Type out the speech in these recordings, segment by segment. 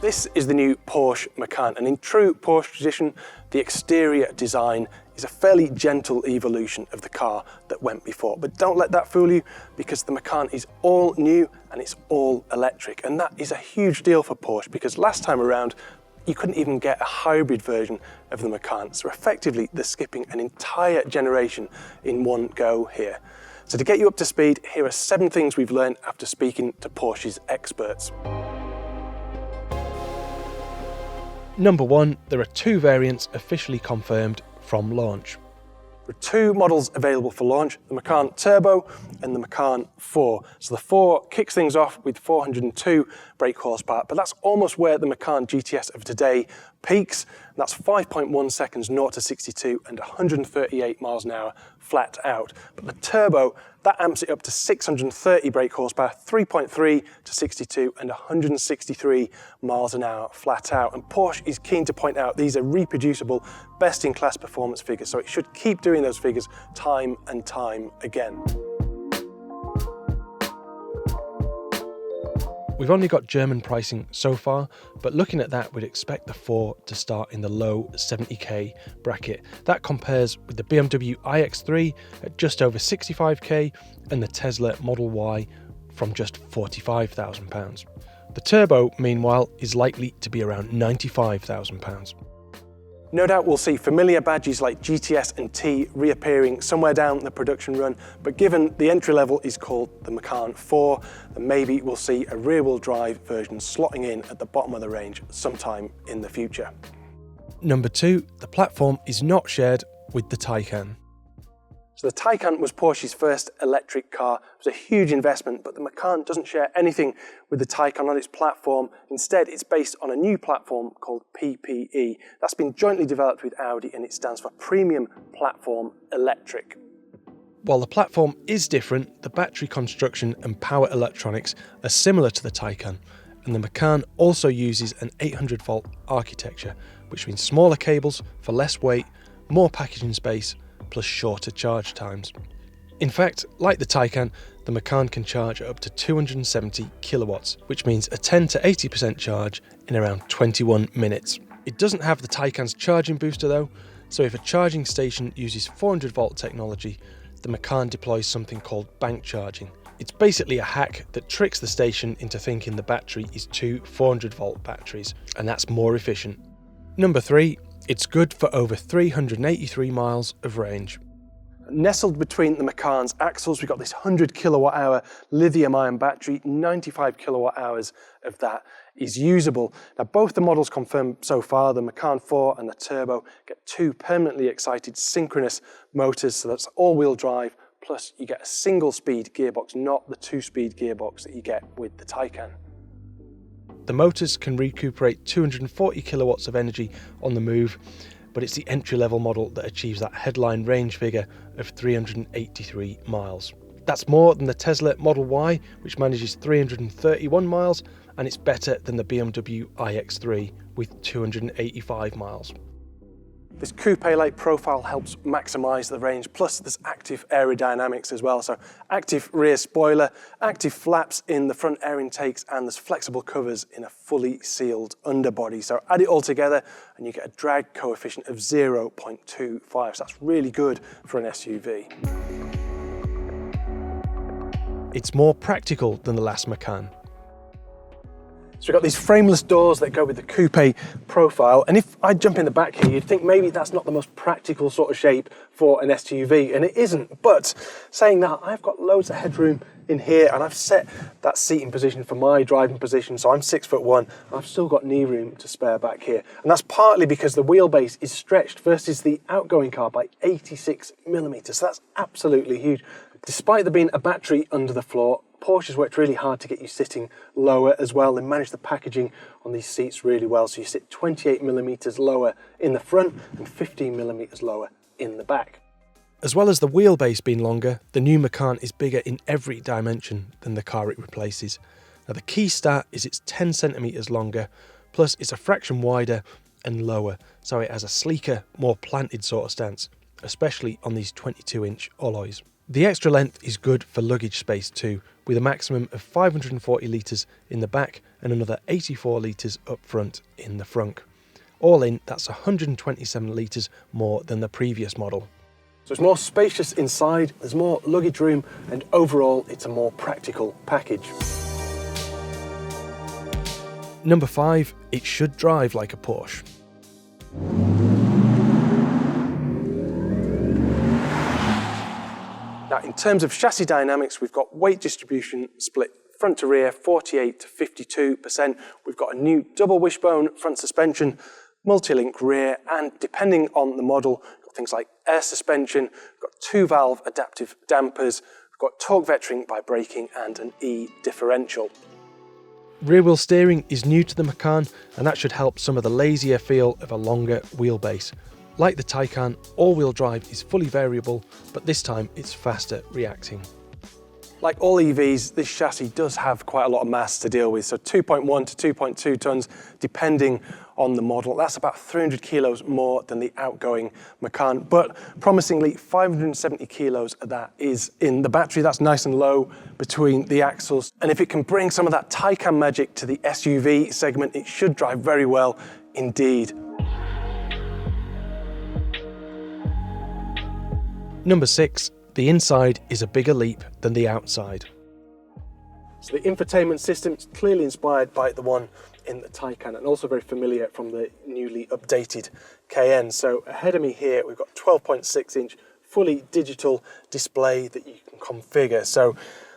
This is the new Porsche Macan, and in true Porsche tradition, the exterior design is a fairly gentle evolution of the car that went before. But don't let that fool you, because the Macan is all new and it's all electric. And that is a huge deal for Porsche, because last time around, you couldn't even get a hybrid version of the Macan. So effectively, they're skipping an entire generation in one go here. So to get you up to speed, here are 7 things we've learned after speaking to Porsche's experts. Number 1, there are 2 variants officially confirmed from launch. There are 2 models available for launch, the Macan Turbo and the Macan 4. So the 4 kicks things off with 402 brake horsepower, but that's almost where the Macan GTS of today peaks. That's 5.1 seconds 0 to 62 and 138 miles an hour flat out. But the Turbo, that amps it up to 630 brake horsepower, 3.3 to 62 and 163 miles an hour flat out. And Porsche is keen to point out these are reproducible, best-in-class performance figures, so it should keep doing those figures time and time again. We've only got German pricing so far, but looking at that, we'd expect the 4 to start in the low 70k bracket. That compares with the BMW iX3 at just over 65k and the Tesla Model Y from just £45,000. The Turbo, meanwhile, is likely to be around £95,000. No doubt we'll see familiar badges like GTS and T reappearing somewhere down the production run, but given the entry level is called the Macan 4, then maybe we'll see a rear-wheel drive version slotting in at the bottom of the range sometime in the future. Number 2, the platform is not shared with the Taycan. So the Taycan was Porsche's first electric car. It was a huge investment, but the Macan doesn't share anything with the Taycan on its platform. Instead, it's based on a new platform called PPE. That's been jointly developed with Audi, and it stands for Premium Platform Electric. While the platform is different, the battery construction and power electronics are similar to the Taycan, and the Macan also uses an 800-volt architecture, which means smaller cables for less weight, more packaging space, plus shorter charge times. In fact, like the Taycan, the Macan can charge at up to 270 kilowatts, which means a 10 to 80% charge in around 21 minutes. It doesn't have the Taycan's charging booster though, so if a charging station uses 400 volt technology, the Macan deploys something called bank charging. It's basically a hack that tricks the station into thinking the battery is 2 400 volt batteries, and that's more efficient. Number 3, it's good for over 383 miles of range. Nestled between the Macan's axles, we've got this 100 kilowatt hour lithium ion battery. 95 kilowatt hours of that is usable. Now, both the models confirmed so far, the Macan 4 and the Turbo, get 2 permanently excited synchronous motors, so that's all-wheel drive, plus you get a single-speed gearbox, not the 2-speed gearbox that you get with the Taycan. The motors can recuperate 240 kilowatts of energy on the move, but it's the entry-level model that achieves that headline range figure of 383 miles. That's more than the Tesla Model Y, which manages 331 miles, and it's better than the BMW iX3 with 285 miles. This coupe-like profile helps maximise the range, plus there's active aerodynamics as well. So active rear spoiler, active flaps in the front air intakes, and there's flexible covers in a fully sealed underbody. So add it all together and you get a drag coefficient of 0.25. So that's really good for an SUV. It's more practical than the last Macan. So we've got these frameless doors that go with the coupe profile, and if I jump in the back here, you'd think maybe that's not the most practical sort of shape for an SUV, and it isn't. But saying that, I've got loads of headroom in here, and I've set that seating position for my driving position, so I'm 6'1", and I've still got knee room to spare back here. And that's partly because the wheelbase is stretched versus the outgoing car by 86 millimeters, so that's absolutely huge. Despite there being a battery under the floor, Porsche's worked really hard to get you sitting lower as well. They managed the packaging on these seats really well, so you sit 28 millimeters lower in the front and 15 millimeters lower in the back. As well as the wheelbase being longer, the new Macan is bigger in every dimension than the car it replaces. Now the key stat is it's 10 centimeters longer, plus it's a fraction wider and lower, so it has a sleeker, more planted sort of stance, especially on these 22-inch alloys. The extra length is good for luggage space too, with a maximum of 540 litres in the back and another 84 litres up front in the frunk. All in, that's 127 litres more than the previous model. So it's more spacious inside, there's more luggage room, and overall it's a more practical package. Number 5, it should drive like a Porsche. Now, in terms of chassis dynamics, we've got weight distribution split front to rear, 48 to 52%. We've got a new double wishbone front suspension, multi-link rear, and depending on the model, we've got things like air suspension, we've got 2-valve adaptive dampers, we've got torque vectoring by braking, and an E differential. Rear wheel steering is new to the Macan, and that should help some of the lazier feel of a longer wheelbase. Like the Taycan, all-wheel drive is fully variable, but this time it's faster reacting. Like all EVs, this chassis does have quite a lot of mass to deal with, so 2.1 to 2.2 tonnes depending on the model. That's about 300 kilos more than the outgoing Macan, but promisingly 570 kilos of that is in the battery. That's nice and low between the axles, and if it can bring some of that Taycan magic to the SUV segment, it should drive very well indeed. Number 6, the inside is a bigger leap than the outside. So the infotainment system is clearly inspired by the one in the Taycan and also very familiar from the newly updated Cayenne. So ahead of me here, we've got 12.6-inch fully digital display that you can configure. So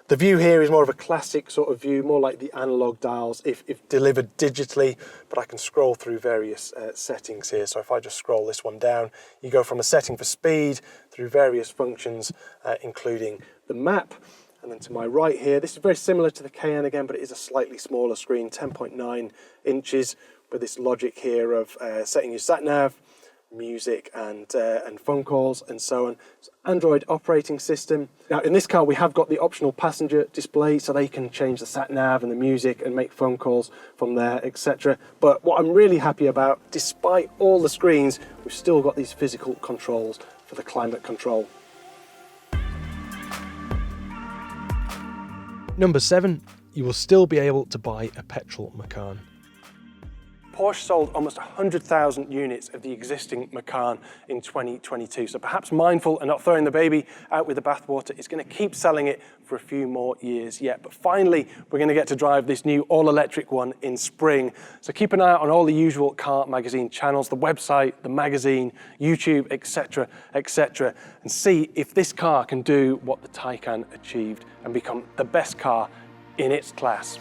the view here is more of a classic sort of view, more like the analog dials if delivered digitally, but I can scroll through various settings here. So if I just scroll this one down, you go from a setting for speed through various functions, including the map. And then to my right here, this is very similar to the Cayenne again, but it is a slightly smaller screen, 10.9 inches, with this logic here of setting your sat-nav, music and phone calls and so on. So Android operating system. Now in this car we have got the optional passenger display, so they can change the sat-nav and the music and make phone calls from there, etc. But what I'm really happy about, despite all the screens, we've still got these physical controls for the climate control. Number 7, you will still be able to buy a petrol Macan. Porsche sold almost 100,000 units of the existing Macan in 2022, so perhaps mindful and not throwing the baby out with the bathwater, it's going to keep selling it for a few more years yet. But finally, we're going to get to drive this new all-electric one in spring. So keep an eye out on all the usual car magazine channels, the website, the magazine, YouTube, etc., etc., and see if this car can do what the Taycan achieved and become the best car in its class.